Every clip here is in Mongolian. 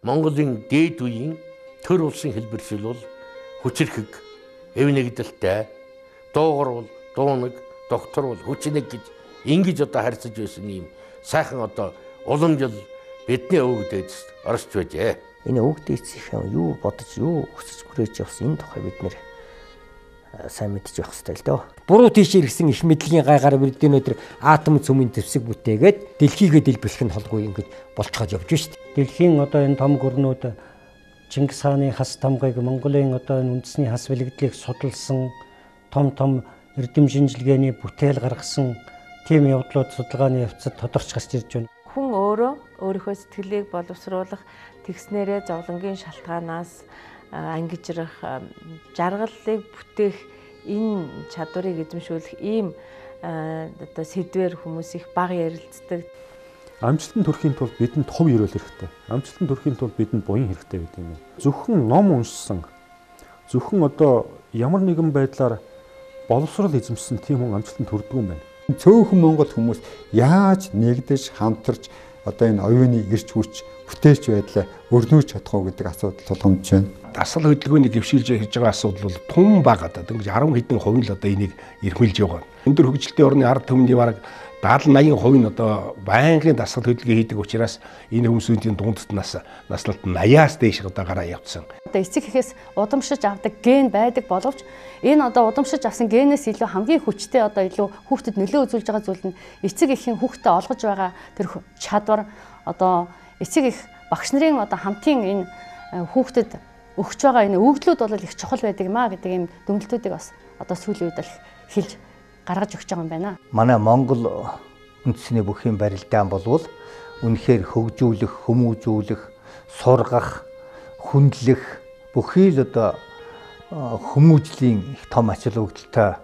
Монголын дээд үеийн төр улсын хэлбэршил бол хүчирхэг, эв нэгдэлтэй, дуугарвал, дуунаг, докторвол, хүчнэг гэж ингэж одоо харьцаж байсан юм сайхан одоо уламжил бидний өвөг дээдс оршиж байжээ. Энэ өвөг дээдсийн юу бодож, юу хүсэж хүрээж явсан энэ тухай бид нэр сайн мэдчих байх хэрэгтэй л дөө. Буруу тийш ирсэн их мэдлэгийн гайгаар бидний өдөр атом цөмийн зэвсэг бүтээгээд дэлхийгээ дэлбэлэх нь холгүй ингэж болцоход явж шít. Дэлхийн одоо энэ том гүрнүүд Чингис хааны хас тамгыг Монголын одоо энэ үндэсний хас бэлгэдлийг судалсан том эрдэм шинжилгээний бүтээл гаргасан тийм явдлууд судалгааны явцад тодорч гарч ирж байна. Хүн өөрөө өөрийнхөө сэтгэлийг боловсруулах тэгснээрээ зовлонгийн шалтгаанаас ангижрах, жаргалыг бүтээх энэ чадварыг эзэмшүүлэх ийм одоо сэдвэр хүмүүс их бага ярилцдаг. Амжилтанд хүрэхийн тулд бидэнд хувь эрүүл хэрэгтэй. Амжилтанд хүрэхийн тулд бидэнд буян хэрэгтэй гэдэг юм. Зөвхөн ном уншсан, зөвхөн одоо ямар нэгэн байдлаар боловсрол эзэмшсэн тийм хүн амжилтанд хүрдэг юм байна. Цөөхөн Монгол хүмүүс яаж нэгдэж хамтарч одоо энэ оюуны эрч хүч бүтээлч байдлаа өрнүүлж чадах уу гэдэг асуудал тулгамдж байна. Дасгал хөдөлгөөний дэвшилж хийж байгаа асуудал бол тун бага одоо ингэж 10 хэдэн хувь л одоо энийг эрхмэлж байгаа. Өндөр хөгжилтэй орны ард түмний бараг 70-80% нь одоо байнгын дасгал хөдөлгөөн хийдэг учраас энэ хүмүүсийн дундт наслалт 80-аас дээш одоо гараа явцсан. Одоо эцэг эхээс удамшиж авдаг ген байдаг боловч энэ одоо удамшиж авсан генээс илүү хамгийн хүчтэй одоо илүү хүүхдэд нөлөө үзүүлж байгаа зүйл нь эцэг эхийн хүүхдэд олгож байгаа тэр чадвар одоо эцэг эх багш нарын одоо хамтын энэ хүүхдэд өгч байгаа энэ өгдлүүд бол их чухал байдаг юм а гэдэг ийм дүгнэлтүүдийг бас одоо сүүлийн үед л хэлж гаргаж өгч байгаа юм байна. Манай Монгол үндэсний бүхий барилдаан болвол үнэхээр хөгжүүлэх, хүмүүжүүлэх, сургах, хүндлэх бүхий л одоо хүмүүжлийн их том ач холбогдолтой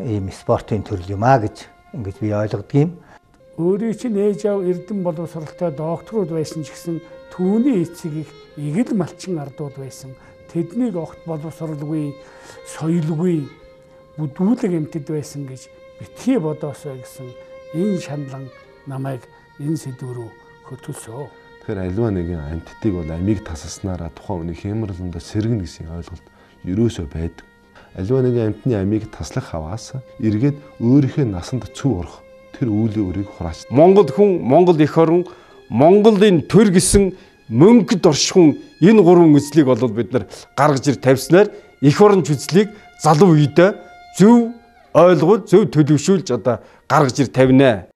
ийм спортын төрөл юм а гэж ингэж би ойлгодог юм. Өөрийн чинь ээж аав эрдэм боловсралтай докторууд байсан ч гэсэн түүний эцэг их игэл малчин ардууд байсан. Тэднийг огт боловсралгүй, соёлгүй, бүдүүлэг эмтэд байсан гэж битгий бодоосоо гэсэн энэ шаналн намайг энэ сэдв рүү хөтөлсөө. Тэгэхээр аливаа нэгэн амьтдыг бол амийг тасалснараа тухайн үнийг хямралндаа сэргэнэ гэсэн ойлголт ерөөсөө байдаг. Аливаа нэгэн амьтны амийг таслах хаваас эргээд өөрийнхөө насанд цөв урах тэр үүлийн өрийг хурааж. Монгол хүн, Монгол эх орон, Монголын төр гэсэн мөнгөд оршихуун энэ гурван үзлийг бол бид нар гаргаж ир тавьснаар эх орон үзлийг залуу үедээ зөв ойлгуул, зөв төлөвшүүлж одоо гаргаж ир тавина.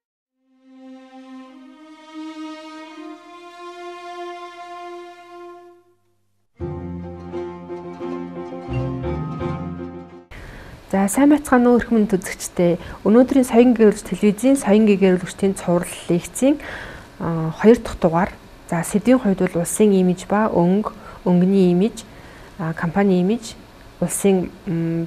За сайн байцгаана уу эрх мэнд үзэгчдээ. Өнөөдрийн соён гэрүүлж телевизийн соён гэрүүлэгчдийн цуврал лекцийн 2 дахь дугаар. За сэдвийн хувьд бол улсын имиж ба өнгөний имиж, компани имиж, улсын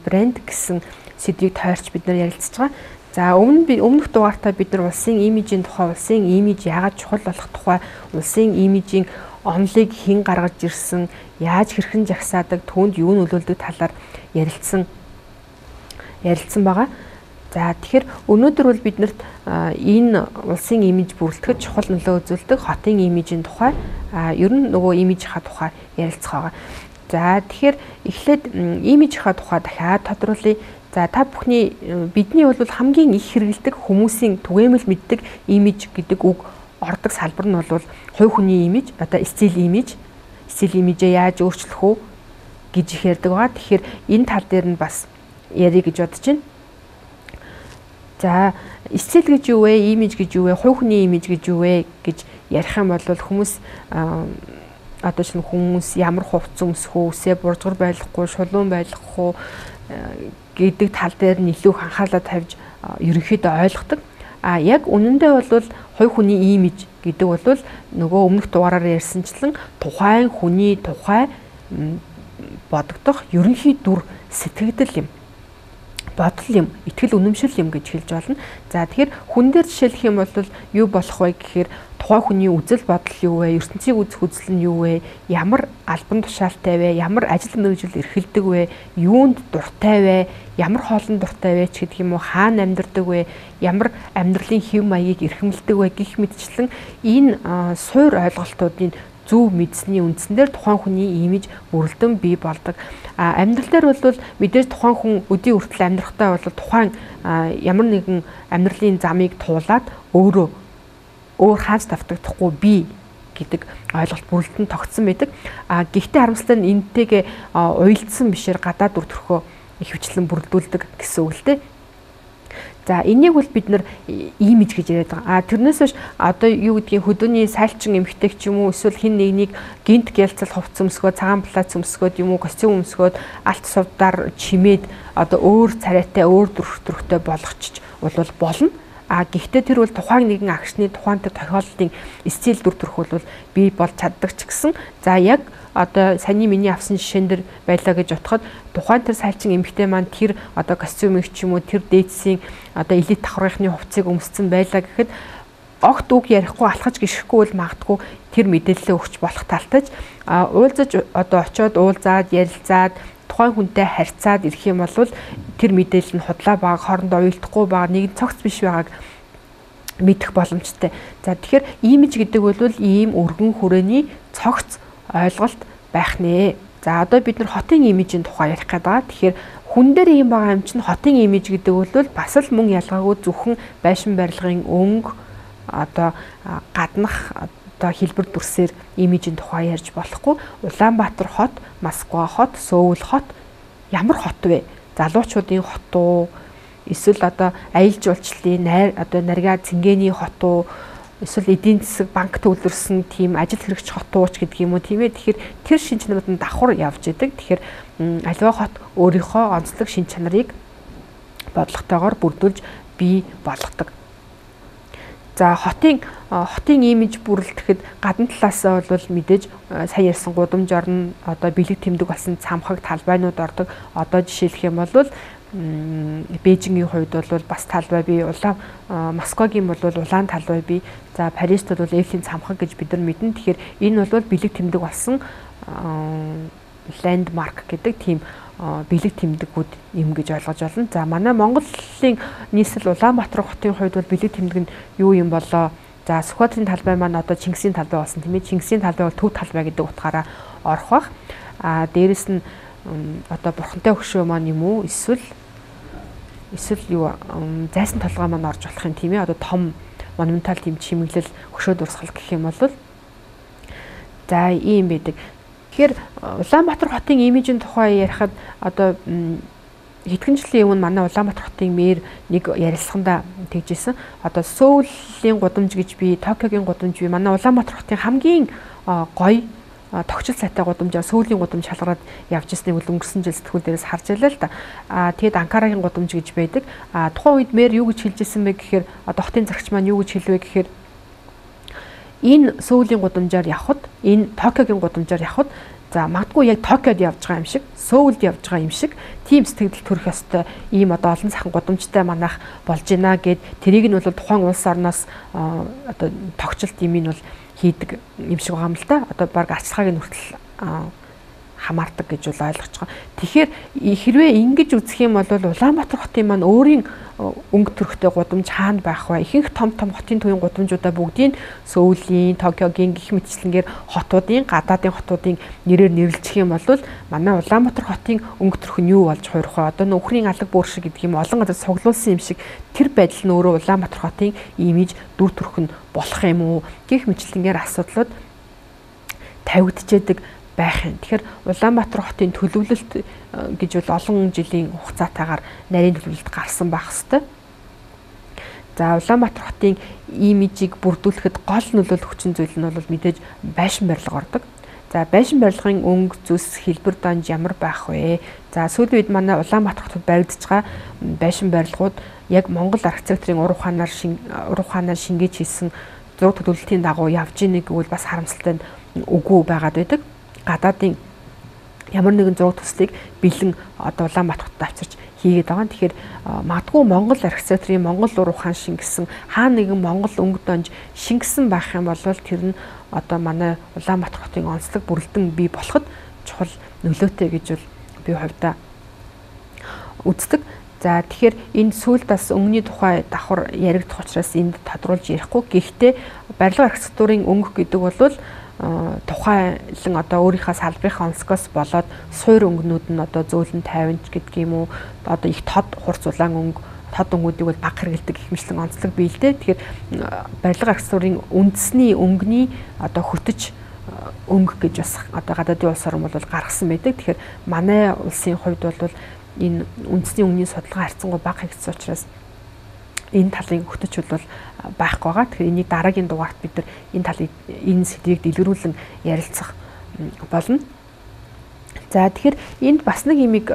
брэнд гэсэн сэдвийг тойрч бид нар ярилцж байгаа. За өмнөх дугаартаа бид нар улсын имижийн тухай, улсын имиж яагаад чухал болох тухай, улсын имижийн онолыг хэн гаргаж ирсэн, яаж хэрхэн жагсаадаг, түүнд юу нөлөөлдөг талаар ярилцсан байгаа. За тэгэхээр өнөөдөр бол биднэрт энэ улсын имиж бүрэлдэхэд чухал нөлөө үзүүлдэг хотын имижийн тухай, ер нь нөгөө имижийнхаа тухай ярилцах байгаа. За тэгэхээр эхлээд имижийнхаа тухай дахиад тодруулъя. За та бүхний бидний бол хамгийн их хэрэглэдэг хүмүүсийн түгээмэл мэддэг имиж гэдэг үг ордог салбар нь бол хувь хүний имиж, одоо стил имижээ яаж өөрчлөх үү гэж их ярьдаг байгаа. Тэгэхээр энэ тал дээр нь бас ярих гэж бодож байна. За стил гэж юу вэ? Имиж гэж юу вэ? Хувь хүний имиж гэж юу вэ гэж ярих юм бол хүмүүс одоо шинэ хүмүүс ямар хувцас өмсөх үү, үсээ буржгар байлгахгүй, шулуун байлгахгүй гэдэг тал дээр нь илүү анхаалаа тавьж ерөнхийдөө ойлгодог. Яг үнэндээ бол хувь хүний имиж гэдэг бол нөгөө өмнөх дугаараар ярьсанчлан тухайн хүний тухай бодогдох ерөнхий дүр сэтгэгдэл юм. Бодол юм, итгэл үнэмшил юм гэж хэлж болно. За тэгэхээр хүн дээр жишээлх юм бол юу болох вэ гэхээр тухайн хүний үзэл бодол юу вэ, ертөнцийг үзэх үзэл нь юу вэ, ямар албан тушаалтай вэ, ямар ажил мэргэжил эрхэлдэг вэ, юунд дуртай вэ, ямар хоолнд дуртай вэ ч гэдэг юм уу, хаана амьдардаг вэ, ямар амьдралын хэв маягийг эрхэмлдэг вэ гэх мэтчлэн энэ суур ойлголтуудын зөв мэдсэний үндсэн дээр тухайн хүний имиж бүрэлдэн бий болдог. Амьдрал дээр бол мэдээж тухайн хүн өдийн хүртэл амьдрахтаа бол тухайн ямар нэгэн амьдралын замыг туулаад өөр хааж давтагдахгүй бий гэдэг ойлголт бүрэлдэн тогтсон байдаг. Гэхдээ харамсалтай нь энтэйгээ уялдсан бишээр гадаад үр төрхөө ихэвчлэн бүрдүүлдэг гэсэн үг л дээ. За энийг бол бид нар имиж гэж яриад байгаа. Тэрнээс биш одоо юу гэдгийг хөдөөний сайлчин эмэгтэй ч юм уу эсвэл хин нэгнийг гинт гялцал хувц өмсгөө, цагаан плац өмсгөөд юм уу, костюм өмсгөөд алт сувдаар чимээд одоо өөр царайтай, өөр төрхтэй болгочих бол болно. Гэхдээ тэр бол тухайн нэгэн агшны тухайн тэр тохиолдлын стил дүр төрх бол бий болж чаддаг ч гэсэн за яг одоо саний миний авсан жишээн дэр байлаа гэж утгад тухайн тэр сайлчин эмэгтэй маань тэр одоо костюмыг ч юм уу тэр дээдсийн одоо элит давхаргын хувцсыг өмссөн байлаа гэхэд огт үг ярихгүй алхаж гიშгэхгүй бол магадгүй тэр мэдээлэлээ өгч болох талтайч уулзаж одоо очиод уулзаад ярилцаад тухайн хүнтэй харьцаад ирэх юм бол тэр мэдээлэл нь худлаа баг хоорондоо уялдахгүй баг нэг цогц биш байгааг мэдэх боломжтой. За тэгэхээр имиж гэдэг бол ийм өргөн хүрээний цогц ойлголт байх нэ. За одоо бид нар хотын имижийн тухай ярих гэдэг. Тэгэхээр хүн дээр ийм байгаа юм чинь хотын имиж гэдэг бол бас л мөн ялгаагүй зөвхөн байшин барилгын өнгө одоо гаднах одоо хэлбэр дүрсээр имижийн тухай ярьж болохгүй. Улаанбаатар хот, Москва хот, Сөүл хот ямар хот вэ? Залуучуудын хот уу? Эсвэл одоо аялал жуулчлалын одоо наргаа цэнгэний хот уу? Эсвэл эдийн засаг банк төвлөрсөн тийм ажил хэрэгч хот уу ч гэдэг юм уу тийм ээ. Тэгэхээр тэр шин чанарууд нь давхар явж идэг. Тэгэхээр аливаа хот өөрийнхөө онцлог шин чанарыг бодлоготойгоор бүрдүүлж бий болгодог. За хотын имиж бүрэлдэхэд гадна талаас бол мэдээж сая ярьсан гудамж орно одоо бэлэг тэмдэг болсон цамхаг талбайнууд ордог. Одоо жишээлх юм бол Бээжингийн хувьд бол бас талбай бий, Москвагийн бол улаан талбай бий. За Парист бол Эйфелийн цамхаг гэж бид нар мэднэ. Тэгэхээр энэ бол бэлэг тэмдэг болсон ландмарк гэдэг тийм бэлэг тэмдэгүүд юм гэж ойлгож байна. За манай Монголын нийслэл Улаанбаатар хотын хувьд бол бэлэг тэмдэг нь юу юм болоо? За Сүхбаатарын талбай маань одоо Чингисийн талбай болсон тийм ээ. Чингисийн талбай бол төв талбай гэдэг утгаараа орох бах. Дээрэс нь одоо бурхантай хөшөө маань юм уу? Эсвэл юу зайсан толгой маань орж болох юм тийм ээ. Одоо том монументал тийм чимэглэл хөшөө дурсгал гэх юм бол за ийм байдаг. Тэгэхээр Улаанбаатар хотын имижийн тухай ярихад одоо хэдхэн жилийн өмнө манай Улаанбаатар хотын мэр нэг ярилцлаганда тэгжсэн. Одоо Сөүлийн гудамж гэж би, Токиогийн гудамж би манай Улаанбаатар хотын хамгийн гоё тогтчил сайтай гудамжаар Сөүлийн гудамж шалгараад явж ирснийг бол өнгөрсөн жил сэтгүүл дээрээс харж байлаа л да. Тэгэд Анкарагийн гудамж гэж байдаг. Тухайн үед мэр юу гэж хэлж ирсэн бэ гэхээр одоо хотын зарагч маань юу гэж хэлвэ гэхээр энэ Сөүлийн гудамжаар явхад, энэ Токиогийн гудамжаар явхад за магадгүй яг Токиод явж байгаа юм шиг, Сөүлд явж байгаа юм шиг тийм сэтгэл төрөх ёстой ийм одоо олон сайхан гудамжтай манайх болж байна гэд тэрийг нь бол тухайн улс орноос одоо тогтчлт юм нь бол хийдэг юм шиг байгаа юм л да. Одоо баг арчилгааг нь хүртэл хамаардаг гэж бол ойлгож байгаа. Тэгэхээр хэрвээ ингэж үзэх юм бол Улаанбаатар хотын маань өөрийн өнгө төрхтэй гудамж хаана байх вэ? Ихэнх том хотын төвийн гудамжуудаа бүгдийг Сөүлийн, Токиогийн гэх мэтчлэнгээр хотуудын, гадаадын хотуудын нэрээр нэрлэчих юм бол манай Улаанбаатар хотын өнгө төрх нь юу болж хуурах вэ? Одоо нөхрийн алга бүр шиг гэдэг юм олон газар цуглуулсан юм шиг тэр байдал нь өөрөө Улаанбаатар хотын имиж дүр төрх нь болох юм уу? Гэх мэтчлэнгээр асуудлууд тавигдчихэд байх юм. Тэгэхээр Улаанбаатар хотын төлөвлөлт гэж бол олон жилийн хугацаатаагаар нарийн төлөвлөлт гарсан байх хэвээр. За Улаанбаатар хотын имижийг бүрдүүлэхэд гол нөлөөлөх хүчин зүйл нь бол мэдээж байшин барилга ордог. За байшин барилгын өнгө, зүс, хэлбэр данж ямар байх вэ? За сүүлийн үед манай Улаанбаатар хотод баригдаж байгаа байшин барилгууд яг Монгол архитектурын уран ухаанаар шингээж хийсэн зураг төлөвлөлтийн дагуу явж ийнэ гэвэл бас харамсалтай үгүй байгаад байдаг. Гадаадын ямар нэгэн зураг төслийг бэлэн одоо Улаанбаатар хотод авчирч хийгээд байгаа. Тэгэхээр магадгүй Монгол архитектурын Монгол уран ухаан шингэсэн хаана нэгэн Монгол өнгө донж шингэсэн байх юм бол тэр нь одоо манай Улаанбаатар хотын онцлог бүрэлдэн бий болоход чухал нөлөөтэй гэж бол би хувьдаа үздэг. За тэгэхээр энэ сүүлд бас өнгөний тухай давхар яригдах учраас энд тодруулж ярихгүй. Гэхдээ барилга архитектурын өнгө гэдэг бол тухайлан одоо өөрийнхөө салбарынхаа онцгоос болоод суур өнгөнүүд нь одоо зөөлөн 50 гэдэг юм уу одоо их тод хурц улаан өнгө тод өнгүүдийг бол бага хэрэгэлдэг гэх мэтлэн онцлог бий л дээ. Тэгэхээр барилга архитектурын үндэсний өнгөний одоо хөтөж өнгө гэж бас одоо гадаадын улс орн бол гаргасан байдаг. Тэгэхээр манай улсын хувьд бол энэ үндэсний өнгөний судалгаа харьцангуй бага хэрэгцсэн учраас энэ талын хөтөч бол байхгүй байгаа. Тэгэхээр энийг дараагийн дугаарт бид нар энэ талыг энэ сэдвийг дэлгэрүүлэн ярилцах болно. За тэгэхээр энд бас нэг юмыг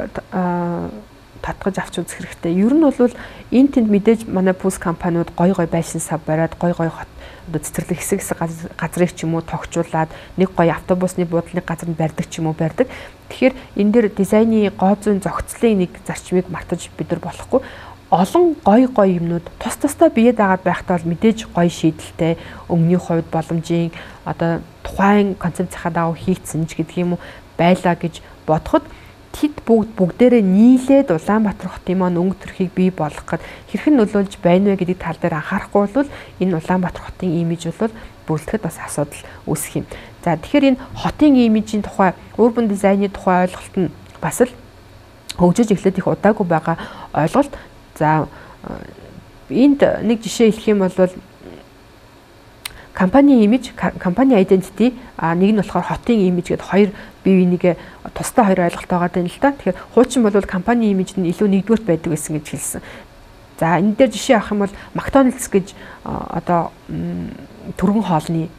татгаж авч үзэх хэрэгтэй. Ер нь бол энэ тэнд мэдээж манай пүүс компаниуд гой байшин сав бариад гой хот одоо цэцэрлэг хэсэг газрыг ч юм уу тогтжуулаад нэг гой автобусны буудлын газар нь барьдаг ч юм уу барьдаг. Тэгэхээр энэ дээр дизайны гоо зүйн зохицлын нэг зарчмыг мартаж бид нар болохгүй. Олон гой юмнууд тус тусдаа биед агаад байхдаа бол мэдээж гой шийдэлтэй өнгөний хувьд боломжийн одоо тухайн концепцийнхаа дагуу хийгдсэн ч гэдэг юм уу байлаа гэж бодоход тэд бүгдээрээ нийлээд Улаанбаатар хотын маань өнгө төрхийг бий болгох гэд хэрхэн нөлөөлж байна вэ гэдэг тал дээр анхаарахгүй бол энэ Улаанбаатар хотын имиж бол бүрэлдэхэд бас асуудал үүсэх юм. За тэгэхээр энэ хотын имижийн тухай урбан дизайны тухай ойлголт нь бас л хөгжиж эхлээд их удаагүй байгаа ойлголт. За энд нэг жишээ хэлэх юм бол компани имиж, компани identity нэг нь болохоор хотын имиж гэдэг хоёр бие бинийгээ тусдаа хоёр ойлголт байгаа юм л да. Тэгэхээр хуучин бол компани имиж нь илүү нэгдүгürt байдаг гэсэн гэж хэлсэн. За энэ дээр жишээ авах юм бол McDonald's гэж одоо түргэн хоолны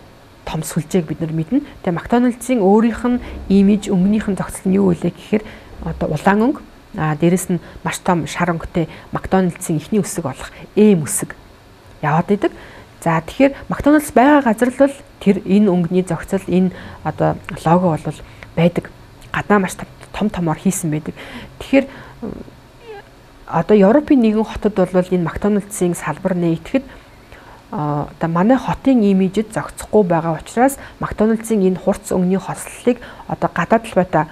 том сүлжээг бид нар мэднэ. Тэгээ McDonald's-ийн өөрийнх нь имиж өнгөнийх нь зохицол нь юу вэ гэхээр одоо улаан өнгө дээрэс нь маш том шар өнгөтэй McDonald's-ийн эхний үсэг болох эм үсэг яваад идэг. За тэгэхээр McDonald's байгаа газар л бол тэр энэ өнгөний зохицол энэ одоо лого бол байдаг. Гадаа маш томор хийсэн байдаг. Тэгэхээр одоо Европын нэгэн хотод бол энэ McDonald's-ийн салбар нэгтгэхэд одоо манай хотын имижэд зохицохгүй байгаа учраас McDonald's-ийн энэ хурц өнгөний хослолыг одоо гадаад талбайтаа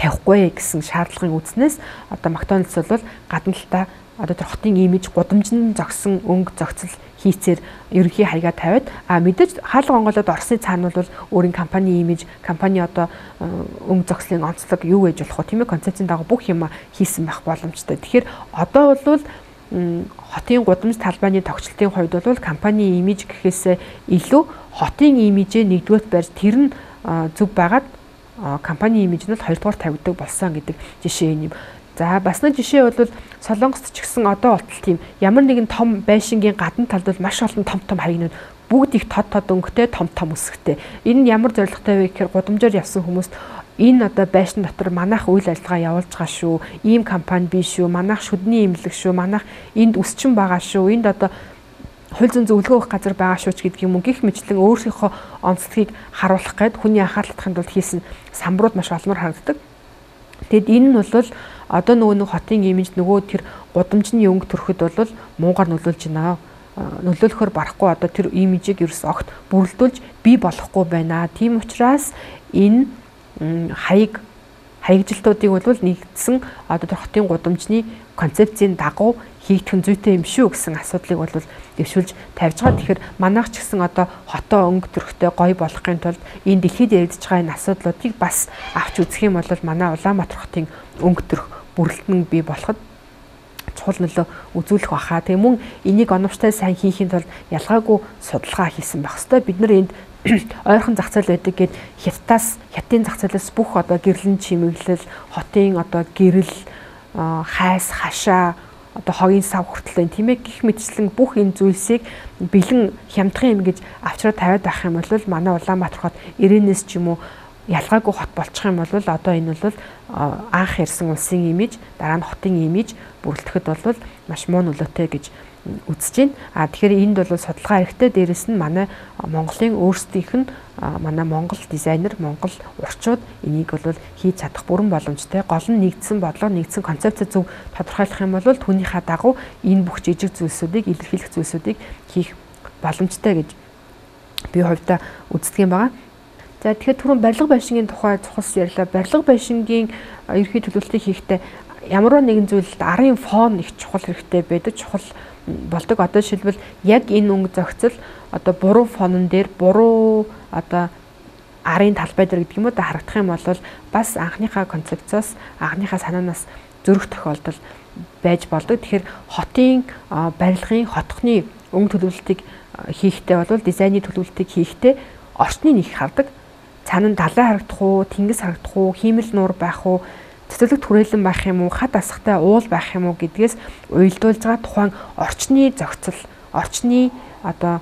тавихгүй гэсэн шаардлагын үзнээс одоо McDonald's бол гадна талдаа одоо тэр хотын имиж гудамжинд зогсон өнгө зохицол хийцээр ерөнхий хаягаа тавиад мэдээж хаалга онголоод Оросны цаана бол өөрийн компани имиж, компани одоо өнгө зохицлын онцлог юу гэж болох вэ? Тийм ээ, концепцийн дагуу бүх юм хийсэн байх боломжтой. Тэгэхээр одоо бол хотын гудамж талбайны тогтчлтын хувьд бол компани имиж гэхээс илүү хотын имижээ нэгдүгээр барьж тэр нь зөв байгаад компани имиж нь бол хоёрдугаар тавигддаг болсон гэдэг жишээ юм. За бас нэг жишээ бол Солонгост ч гэсэн одоо болтол тийм ямар нэгэн том байшингийн гадна талд бол маш олон том хаягнууд бүгд их тод өнгөтэй том үсгтэй. Энэ нь ямар зорилготой вэ гэхээр гудамжаар явсан хүмүүст энэ одоо байшин дотор манайх үйл ажиллагаа явуулж байгаа шүү. Ийм компани бий шүү. Манайх шүдний имлэг шүү. Манайх энд үсчин байгаа шүү. Энд одоо хууль зүйн зөвлөгөө өгөх газар байгаа шүү ч гэдэг юм уу. Гэх мэтлэн өөрсдийнхөө онцлогийг харуулах гээд хүний анхаарлыг татахын тулд хийсэн самбарууд маш олмор харагддаг. Тэгэд энэ нь бол одоо нөгөө хотын имиж нөгөө тэр гудамжны өнгө төрөхөд бол муугаар нөлөөлж байна. Нөлөөлөхөөр барахгүй одоо тэр имижийг ерөөс огт бүрэлдүүлж бий болохгүй байна. Тийм учраас энэ хаягжилтуудыг бол нэгдсэн одоо тэр хотын гудамжны концепцийн дагуу хийгдэх нь зүйтэй юм шүү гэсэн асуудлыг бол дэвшүүлж тавьж байгаа. Тэгэхээр манайх ч гэсэн одоо хотоо өнгө төрхтэй гоё болохын тулд энэ дэлхийд яригдж байгаа энэ асуудлуудыг бас авч үзэх юм бол манай Улаанбаатар хотын өнгө төрх бүрэлдэхүүн бий болоход чухал нөлөө үзүүлэх баха. Тэгээ мөн энийг оновчтой сайн хийхин тулд ялгаагүй судалгаа хийсэн байх хэвээр. Бид нар энд ойрхон зах зээл байдаг гэд хятадын зах зээлээс бүх одоо гэрлэн чимэглэл, хотын одоо гэрэл, хайс, хашаа, одоо хогийн сав хүртэл байна тийм ээ. Гэх мэтчлэн бүх энэ зүйлсийг бэлэн хямдхан юм гэж авчраа тавиад байх юм бол манай Улаанбаатар хот ирээнээс ч юм уу ялгаагүй хот болчих юм бол одоо энэ бол анх ярьсан улсын имиж, дараа нь хотын имиж бүрэлдэхэд бол маш муу нөлөөтэй гэж үзэж байна. Тэгэхээр энд бол судалгаа хэрэгтэй. Дээрэс нь манай Монголын өөрсдийнх нь манай Монгол дизайнер, Монгол урчууд энийг бол хийж чадах бүрэн боломжтой. Гол нь нэгдсэн бодлого, нэгдсэн концепц зөв тодорхойлох юм бол түүнийхээ дагуу энэ бүх жижиг зүйлсүүдийг илэрхийлэх зүйлсүүдийг хийх боломжтой гэж би хувьдаа үздэг юм байна. За тэгэхээр түрүүн барилга байшингийн тухай цухалс ярьлаа. Барилга байшингийн ерхий төлөвлөлтийг хийхдээ ямар нэгэн зүйлд арын фон их чухал хэрэгтэй байдаг. Чухал болдог. Одоо жишээлбэл яг энэ өнгө зохицол одоо буруу фонон дээр буруу одоо арын талбай дээр гэдэг юм уу да харагдах юм бол бас анхныхаа концепцоос анхныхаа санаанаас зөрөх тохиолдол байж болдог. Тэгэхээр хотын барилгын хотхны өнгө төлөвлөлтийг хийхдээ бол дизайны төлөвлөлтийг хийхдээ орчныг их хардаг. Цаана далай харагдах уу, тэнгис харагдах уу, хиймэл нуур байх уу, цэцэрлэг түрээлэн байх юм уу, хад асахтай уул байх юм уу гэдгээс уялдуулж байгаа тухайн орчны зохицол, орчны одоо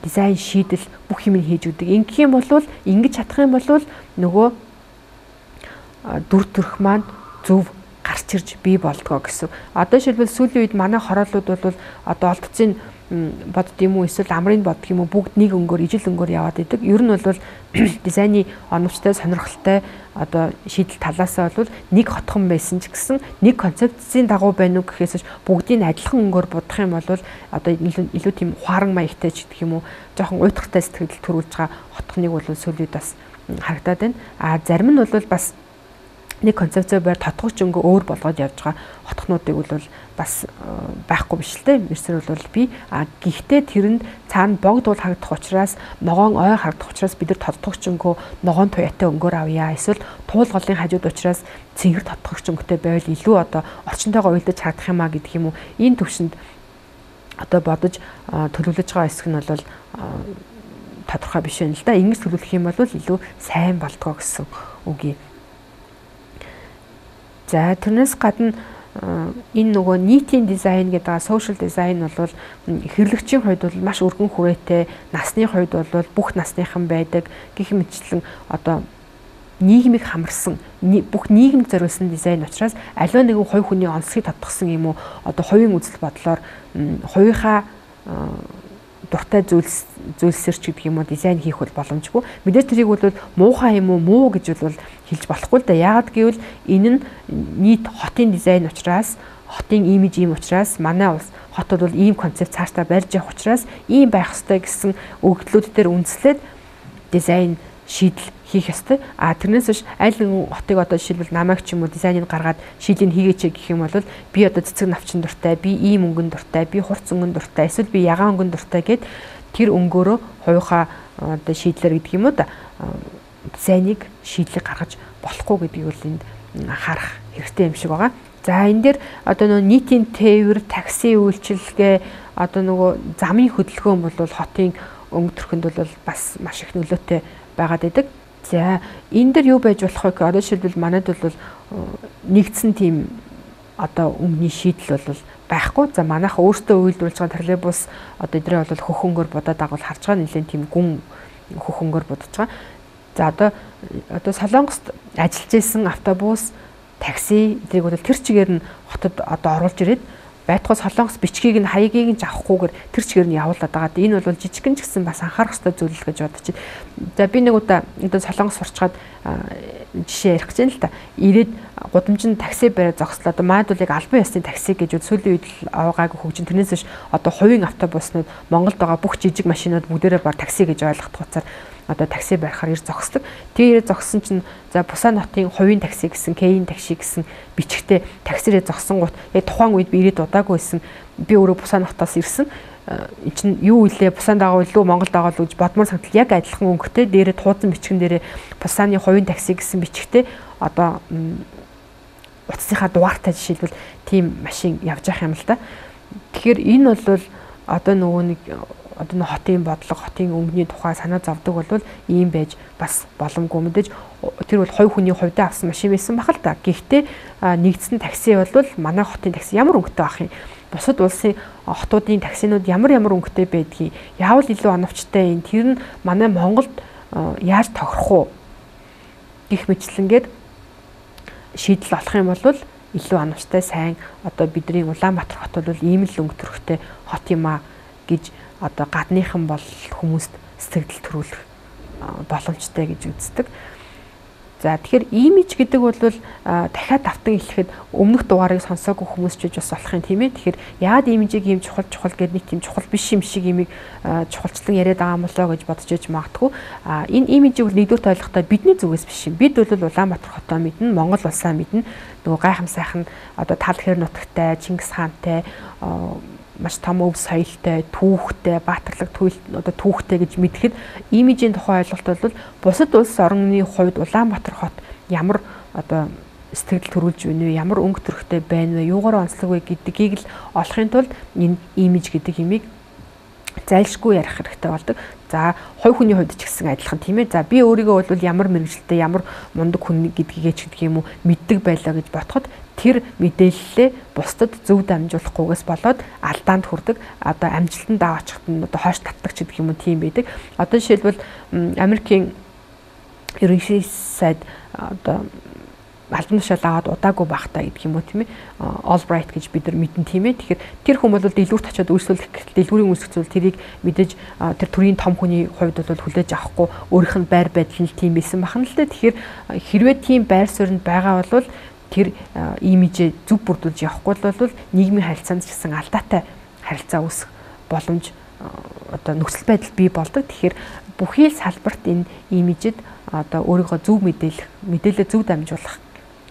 дизайн шийдэл бүх юм хийж өгдөг. Ингэх юм бол ингэж чадах юм бол нөгөө дүр төрх маань зөв гарч ирж бий болдгоо гэсэн. Одоо жишээлбэл сүүлийн үед манай хороолууд бол одоо олдцын бодд юм уу эсвэл амрын бодд юм уу бүгд нэг өнгөөр ижил өнгөөр яваад идэг. Ер нь бол дизайны оновчтой сонирхолтой одоо шийдэл талаасаа бол нэг хотхон байсан ч гэсэн нэг концепцийн дагуу байна уу гэхээс бүгдийг адилхан өнгөөр будах юм бол одоо илүү тийм хуаран маягтай ч гэх юм уу жоохон уйтгартай сэтгэл төрүүлж байгаа хотхныг бол сүүлийн үед бас харагдаад байна. А зарим нь бол бас нэг концепцээр байр тодгогч өнгө өөр болгоод явж байгаа хотхнуудыг бол бас байхгүй биш л дээ. Мэрсэр бол би гэхдээ тэрэнд цаана богд бол харагдах учраас ногоон ой харагдах учраас бид нар тодгогч өнгөө ногоон туяатай өнгөөр авъя. Эсвэл туул голын хажууд учраас цэнгэр тодгогч өнгөтэй байвал илүү одоо орчинтойгоо уялдаж харагдах юм а гэдэг юм уу. Энэ төвшөнд одоо бодож төлөвлөж байгаа хэсэг нь бол тодорхой биш байна л да. Ингэж төлөвлөх юм бол илүү сайн болдгоо гэсэн үг юм. За тэрнээс гадна энэ нөгөө нийтийн дизайн гэдэг social design бол хэрэглэгчийн хувьд бол маш өргөн хүрээтэй, насны хувьд бол бүх насныхан байдаг гэх мэтчлэн одоо нийгмийг хамарсан бүх нийгэм зориулсан дизайн учраас аливаа нэгэн хувь хүний онцлогийг тодтогсон юм уу одоо хувийн үзэл бодлоор хувийнхаа дуртай зүйлсэр ч гэдэг юм уу дизайн хийх бол боломжгүй. Мэдээж тэрийг бол муухай юм уу муу гэж бол хэлж болохгүй л да. Яагаад гэвэл энэ нь нийт хотын дизайн учраас хотын имиж ийм учраас манай улс хотод бол ийм концепт цаашдаа барьж явах учраас ийм байх ёстой гэсэн өгдлүүд дээр үндэслээд дизайн шийдэл хийх ёстой. А тэрнээс биш аль нэгэн хотыг одоо жишээлбэл намайг ч юм уу дизайныг гаргаад шийдлийг хийгээч гэх юм бол би одоо цэцэг навчин дуртай, би ийм өнгөн дуртай, би хурц өнгөн дуртай, эсвэл би ягаан өнгөн дуртай гэд тэр өнгөөрөө хувийнхаа одоо шийдлэр гэдэг юм уу да дизайныг шийдлийг гаргаж болохгүй гэдгийг бол энд харах хэрэгтэй юм шиг байгаа. За энэ дээр одоо нөгөө нийтийн тээвэр, такси үйлчилгээ, одоо нөгөө замын хөдөлгөөн бол хотын өнгө төрхөнд бол бас маш их нөлөөтэй байгаад байдаг. За энэ дээр юу байж болох вэ гэхээр одоо жишээлбэл манайд бол нэгдсэн тийм одоо өнгөний шийдэл бол байхгүй. За манайха өөртөө үйлдвэрлэж байгаа троллейбус одоо эдрээ бол хөх өнгөөр будаад байгаа бол харж байгаа нэлээд тийм гүн хөх өнгөөр будаж байгаа. За одоо Солонгост ажиллаж исэн автобус, такси эдрийг бол тэр чигээр нь хотод одоо оруулж ирээд байтугай Солонгос бичгийг нь хаягийг нь авахгүйгээр тэр чигээр нь явуулаад байгаа. Энэ бол жижигхэн ч гэсэн бас анхаарах ёстой зүйл л гэж бодож байна. За би нэг удаа одоо Солонгос сурчгаад жишээ ярих гэж байна л та. Ирээд гудамжинд такси бариад зогслоо. Одоо маад бол яг албан ёсны такси гэж сүүлийн үед л аваагааг хөгжин. Тэрнээс биш одоо хувийн автобуснууд Монголд байгаа бүх жижиг машинууд бүгдээрээ бар такси гэж ойлгох хугацаар одоо такси барихаар ирж зогсдог. Тэгээ ирээд зогсон чинь за Бусан хотын хувийн такси гэсэн, Кэйн такси гэсэн бичгтээ таксирээ зогсон гут яг тухайн үед би ирээд удаагүй байсан. Би өөрөө Бусан хотоос ирсэн. Энд чинь юу илээ Бусанд байгаа илүү Монголд байгаа л гэж бодмоор санагдал яг адилхан өнгөтэй дээрээ тууцсан бичгэн дээрээ Бусаны хувийн такси гэсэн бичгтээ одоо утасныхаа дугаартай жишээлбэл тийм машин явж явах юм л да. Тэгэхээр энэ бол одоо нөгөө нэг одоо нэг хотын бодлого, хотын өнгөний тухай санаа зовдөг бол ийм байж бас боломгүй мэдээж тэр бол хувь хүний хувьдаа авсан машин байсан бахал та. Гэхдээ нэгдсэн такси бол манай хотын такси ямар өнгөтэй байх юм? Бусад улсын хотуудын таксинууд ямар өнгөтэй байдгийг яавал илүү оновчтой юм. Тэр нь манай Монголд яаж тохирох уу гэх мэтлэнгээд шийдэл олох юм бол илүү оновчтой сайн одоо бидний Улаанбаатар хот бол ийм л өнгө төрхтэй хот юм а гэж одоо гадныхан бол хүмүүст сэтгэл төрүүлэх боломжтой гэж үздэг. За тэгэхээр имиж гэдэг бол дахиад давтан хэлэхэд өмнөх дугаарыг сонсоогүй хүмүүс ч бас болох юм тийм ээ. Тэгэхээр яад имижийг ийм чухал гэдэг нэг тийм чухал биш юм шиг имийг чухалчлан яриад байгаа юм болоо гэж бодож иж магадгүй. Энэ имижийг бол нэгдүгээр ойлгохдоо бидний зүгээс биш юм. Бид бол Улаанбаатар хотоо мэднэ, Монгол улсаа мэднэ. Нөгөө гайхамсайхан одоо тал хэр нутагтай, Чингис хаантай маш том өв соёлтой, түүхтэй, баатарлаг одоо түүхтэй гэж мэдхэд имижийн тухай ойлголт бол бусад улс орны хувьд Улаанбаатар хот ямар одоо сэтгэл төрүүлж байна вэ? Ямар өнгө төрхтэй байна вэ? Юугаар онцлог вэ гэдгийг л олохын тулд энэ имиж гэдэг юмыг зайлшгүй ярих хэрэгтэй болдог. За хувь хүний хувьд ч гэсэн адилхан тийм ээ. За би өөрийгөө бол ямар мэрэгжилтэй, ямар мундаг хүн гэдгийг ч гэдэг юм уу мэддэг байлаа гэж ботход тэр мэдээллээ бусдад зөв дамжуулахгүйгээс болоод алдаанд хүрдэг. Одоо амжилтанд аваачихад нь одоо хойш татдаг ч гэдэг юм уу тийм байдаг. Одоо жишээлбэл Америкийн ерөнхий сайд одоо албан тушаал аваад удаагүй багтаа гэдэг юм уу тийм ээ. Albright гэж бид нар мэдэн тийм ээ. Тэгэхээр тэр хүн бол дэлгүүрт очиод үйлсүүлэх гэтэл дэлгүүрийн үйлсэлцүүл тэрийг мэдээж тэр төрийн том хүний хувьд бол хүлээж авахгүй өөрийнх нь байр байдал нь тийм байсан бахна л дээ. Тэгэхээр хэрвээ тийм байр суурьнд байгаа бол тэр имижээ зөв бүрдүүлж явахгүй бол нийгмийн харилцаанд ч гэсэн алдаатай харилцаа үүсэх боломж одоо нөхцөл байдал бий болдог. Тэгэхээр бүхий л салбарт энэ имижид одоо өөрийгөө зөв мэдээлэлээ зөв дамжуулах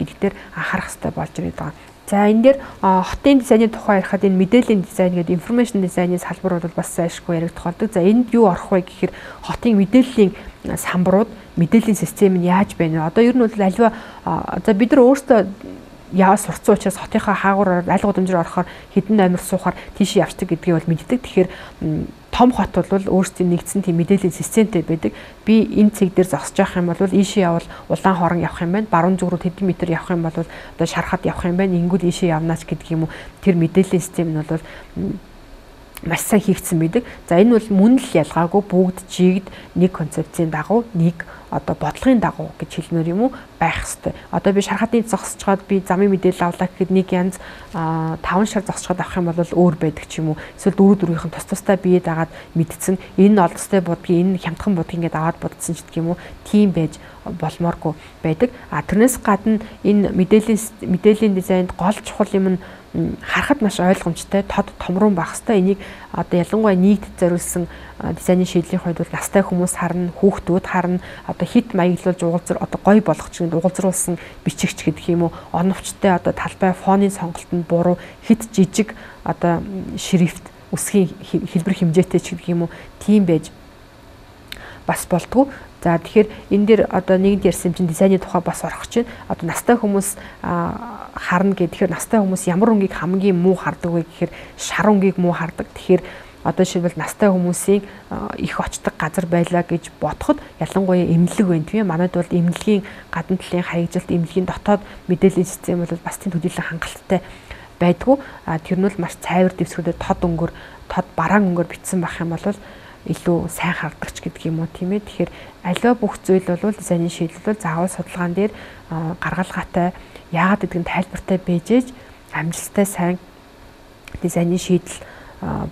гэдэг дээр анхаарах хэрэгтэй болж ирээд байгаа. За энэ дээр хотын дизайны тухай ярихад энэ мэдээллийн дизайн гэдэг information дизайны салбар бол бас сайшгүй яригдах болдог. За энд юу орох вэ гэхээр хотын мэдээллийн самбарууд, мэдээллийн систем нь яаж байна вэ? Одоо ер нь бол аливаа за бид нар өөрсдөө яа сурцсан учраас хотынхаа хаагуураар аль гудамжаар орохоор хэдэн номер суухаар тийш явцдаг гэдгийг бол мэддэг. Тэгэхээр том хот бол өөрсдийн нэгдсэн тийм мэдээллийн системтэй байдаг. Би энэ цэг дээр зогсож явах юм бол ийшээ явал улаан хорон явах юм байна. Баруун зүг рүү тэдэн метр явах юм бол одоо шархад явах юм байна. Ингүүл ийшээ явнаач гэдэг юм уу. Тэр мэдээллийн систем нь бол маш сайн хийгдсэн байдаг. За энэ бол мөн л ялгаагүй бүгд жигд нэг концепцийн дагуу нэг одоо бодлогын дагуу гэж хэлмээр юм уу байх хэвээр. Одоо би шархадын зогсчоод би замын мэдээлэл авлаа гэхэд нэг янз 5 шар зогсчоод авах юм бол өөр байдаг ч юм уу. Эсвэл дөрвийнхэн тусдаа биед агаад мэдсэн. Энэ олдстой будгийн, энэ хямдхан будгийн гэдээ аваад будсан ч гэх юм уу. Тийм байж болмооргүй байдаг. Тэрнээс гадна энэ мэдээллийн дизайнд гол чухал юм нь харахад маш ойлгомжтой, тод томрон байх хэвээр. Энийг одоо ялангуяа нийгдэд зориулсан дизайны шийдлийн хувьд бол настай хүмүүс харна, хүүхдүүд харна, одоо хит маяглуулж одоо гоё болгох чинь угалзруулсан бичигч гэдэг юм уу, оновчтой одоо талбай фоны сонголт нь буруу, хит жижиг одоо шрифт үсгийн хэлбэр хэмжээтэй ч гэдэг юм уу, тийм байж бас болдгоо. За тэгэхээр энэ дээр одоо нэгэнт ярьсан чинь дизайны тухай бас орох чинь одоо настай хүмүүс харна гэхээр настай хүмүүс ямар өнгийг хамгийн муу хардаг вэ гэхээр шар өнгийг муу хардаг. Тэгэхээр одоо жишээлбэл настай хүмүүсийн их очдог газар байлаа гэж бодоход ялангуяа эмнэлэг байна тийм ээ. Манайд бол эмнэлгийн гадна талын хаягжилт, эмнэлгийн дотоод мэдээллийн систем бол бас тийм төдийлөн хангалттай байдгүй. Тэр нь бол маш цайвар дэвсгэрээр тод бараан өнгөөр бичсэн байх юм бол илүү сайн хардагч гэдэг юм уу тийм ээ. Тэгэхээр аливаа бүх зүйл бол дизайны шийдэл бол заавал судалгаан дээр гаргалгаатай яагаад гэдгийг тайлбартай бэжээж амжилттай сайн дизайны шийдэл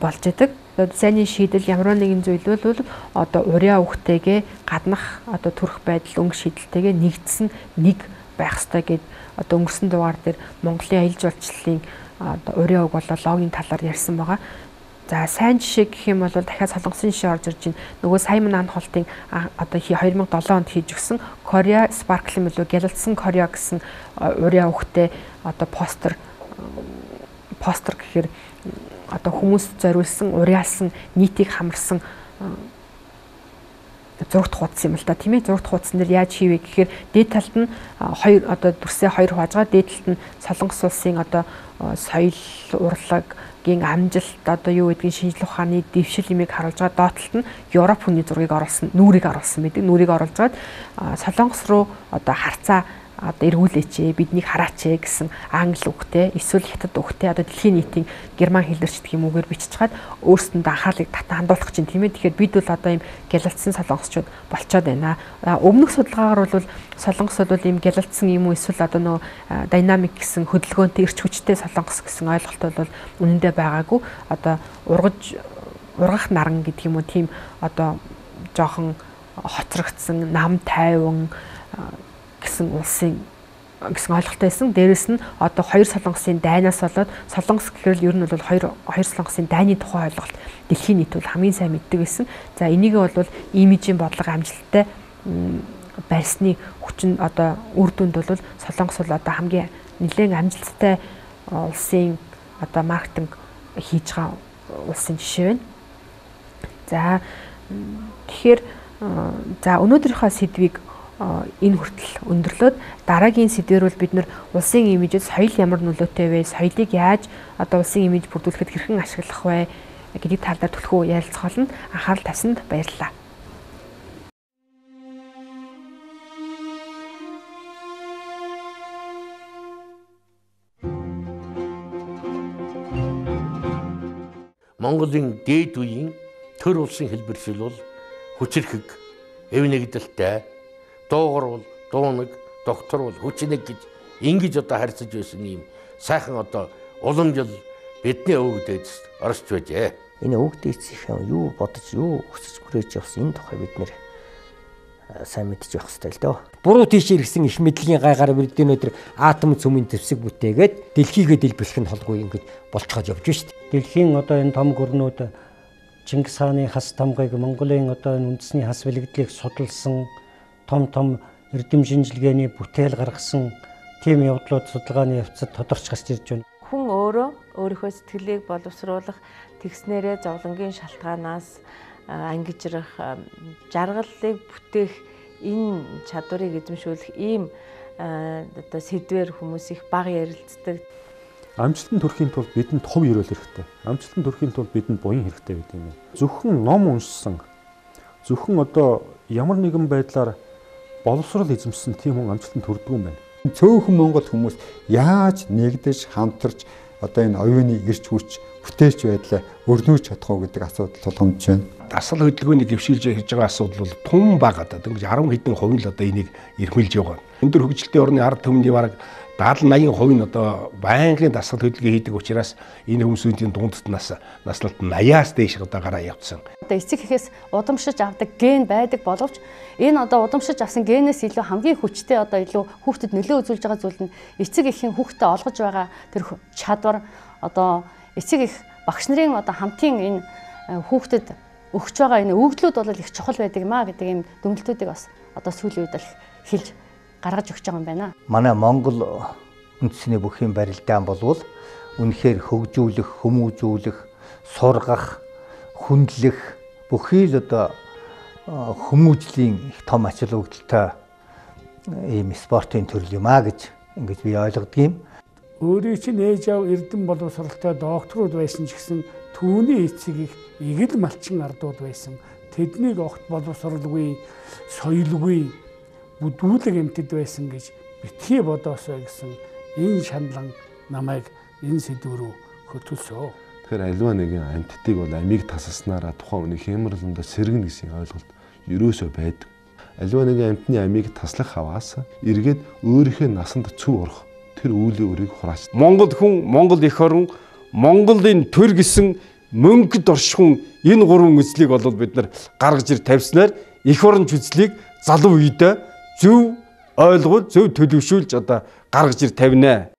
болж идэг. Дизайны шийдэл ямар нэгэн зүйл бол одоо урья үхтэйгээ гаднах одоо төрх байдал өнгө шийдэлтэйгээ нэгдсэн нэг байх ёстой гэд одоо өнгөрсөн дугаар дээр Монголын аялал жуулчлалын одоо урья үг болоо логийн талаар ярьсан байгаа. За сайн жишээ гэх юм бол дахиад солонгосын жишээ орж ирж байна. Нөгөө Саймон Ан Холтын одоо 2007 онд хийж өгсөн Korea Sparkling билүү гялалцсан Korea гэсэн урья үхтэй одоо постэр гэхээр одоо хүмүүст зориулсан уриалсан нийтийг хамарсан зурагт хуудсан юм л да тийм ээ. Зурагт хуудсан дээр яаж хийвэ гэхээр дээд талд нь хоёр одоо дүрсээ хоёр хуваажгаа, дээд талд нь Солонгос улсын одоо соёл урлагийн амжилт одоо юу гэдгийг шинжлэх ухааны дэвшил юмыг харуулж байгаа, доод талд нь Европ хүний зургийг оруулсан, нүрийг оруулсан байдаг. Нүрийг оруулж гаад Солонгос руу одоо харцаа одоо эргүүлээч биднийг хараач гэсэн англи үгтэй эсвэл хятад үгтэй одоо дэлхийн нийтийн герман хэлнэрч гэх юм үгээр бичиж чад өөрсөнд анхаарлыг хандуулах чинь тийм ээ. Тэгэхээр бид бол одоо ийм гялалцсан солонгосчууд болцоод байна. Өмнөх судалгаагаар бол солонгос бол ийм гялалцсан юм уу эсвэл одоо нөгөө динамик гэсэн хөдөлгөөнтэй эрч хүчтэй солонгос гэсэн ойлголт бол үнэндээ байгаагүй. Одоо ургах наран гэдэг юм уу тийм одоо жоохон хоцрогдсон нам тайван гэсэн улсын гэсэн ойлголттой байсан. Дээрэс нь одоо хоёр солонгосын дайнаас болоод солонгос гэхээр л ер нь бол хоёр солонгосын дайны тухай ойлголт дэлхийн нийт бол хамгийн сайн мэддэг байсан. За энийг бол имижийн бодлого амжилттай барьсны хүчин одоо үр дүнд бол солонгос бол одоо хамгийн нэлээд амжилттай улсын одоо маркетинг хийж байгаа улсын жишээ байна. За тэгэхээр за өнөөдрийнхөө сэдвийг энэ хүртэл өндөрлөөд дараагийн сэдвэр бол бид нар улсын имижэд соёл ямар нөлөөтэй вэ? Соёлыг яаж одоо улсын имиж бүрдүүлэхэд хэрхэн ашиглах вэ гэдэг тал дээр түлхүү ярилцах болно. Анхаарал тавьсанд баярлалаа. Монголын дээд үеийн төр улсын хэлбэршил бол хүчирхэг, эв нэгдэлтэй, дуугарвал, дуунаг, докторвол, хүчнэг гэж ингэж одоо харьцаж байсан юм сайхан одоо уламжил бидний өвөг дээдс оршиж байжээ. Энэ өвөг дээдсийн юу бодож, юу өсөж хүрээж явсан энэ тухай бид нэр сайн мэдчих явах хэрэгтэй л дөө. Буруу тийш ирсэн их мэдлийн гайгаар бидний өдөр атом цөмийн төвсг бүтээгээд дэлхийгээ дэлбэлэх нь холгүй ингэж болцоход явж шít. Дэлхийн одоо энэ том гүрнүүд Чингис хааны хас тамгыг Монголын одоо энэ үндэсний хас бэлгэдлийг судалсан том эрдэм шинжилгээний бүтээл гаргасан тийм явдлууд судалгааны явцад тодорч гарч ирж байна. Хүн өөрөө өөрийнхөө сэтгэлийг боловсруулах тэгснээрээ зовлонгийн шалтгаанаас ангижрах, жаргалыг бүтээх энэ чадварыг эзэмшүүлэх ийм одоо сэдвэр хүмүүс их бага ярилцдаг. Амжилтанд хүрэхийн тулд бидэнд тов өрөөл хэрэгтэй. Амжилтанд хүрэхийн тулд бидэнд буян хэрэгтэй гэдэг юм. Зөвхөн ном уншсан, зөвхөн одоо ямар нэгэн байдлаар боловсрол эзэмшсэн тийм хүн амжилтанд хүрдэг юм байна. Цөөхөн Монгол хүмүүс яаж нэгдэж хамтарч одоо энэ оюуны эрч хүч бүтээлч байдлаа өрнүүлж чадах уу гэдэг асуудал тулгамдж байна. Дасгал хөдөлгөөнийг дэвшүүлж хийж байгаа асуудал бол тун бага одоо ингэж 10 хэдэн хувь л одоо энийг эрхмэлж байгаа. Өндөр хөгжилтэй орны ард түмний бараг 70-80% нь одоо байнгын дасгал хөдөлгөөн хийдэг учраас энэ хүмүүсийн дундад наслалт 80-аас дээш одоо гараа явцсан. Одоо эцэг эхээс удамшиж авдаг ген байдаг боловч энэ одоо удамшиж авсан генээс илүү хамгийн хүчтэй одоо илүү хүүхдэд нөлөө үзүүлж байгаа зүйл нь эцэг эхийн хүүхдэд олгож байгаа тэр чадвар одоо эцэг эх багш нарын одоо хамтын энэ хүүхдэд өгч байгаа энэ өгөгдлүүд бол их чухал байдаг юм а гэдэг ийм дүгнэлтүүдийг бас одоо сүүлийн үед л хэлж гаргаж өгч байгаа юм байна. Манай Монгол үндэсний бүхий барилдаан болвол үнэхээр хөгжүүлэх, хүмүүжүүлэх, сургах, хүндлэх бүхий л одоо хүмүүжлийн их том ач холбогдолтой ийм спортын төрөл юм а гэж ингэж би ойлгодог юм. Өөрийн чинь ээж аав эрдэм боловсралтай докторууд байсан ч гэсэн түүний эцэг их игэл малчин ардууд байсан. Тэднийг огт боловсралгүй, соёлгүй бүдүүлэг эмтэд байсан гэж битгий бодоосоо гэсэн энэ шаналн намайг энэ сэдв рүү хөтөлсөө. Тэгэхээр альва нэгэн амьтдыг бол амийг тасалснараа тухайн үний хямралндаа сэргэнэ гэсэн ойлголт ерөөсөө байдаг. Альва нэгэн амьтны амийг таслах хаваас эргээд өөрийнхөө насанд цөв орох тэр үүлийн үрийг хураач. Монгол хүн, Монгол эх орон, Монголын төр гэсэн мөнгөд оршихуун энэ гурван үзлийг бол бид нар гаргаж ир тавьснаар эх орон жүзлийг залуу үедээ зөв ойлгуул, зөв төлөвшүүлж одоо гаргаж ир тавина.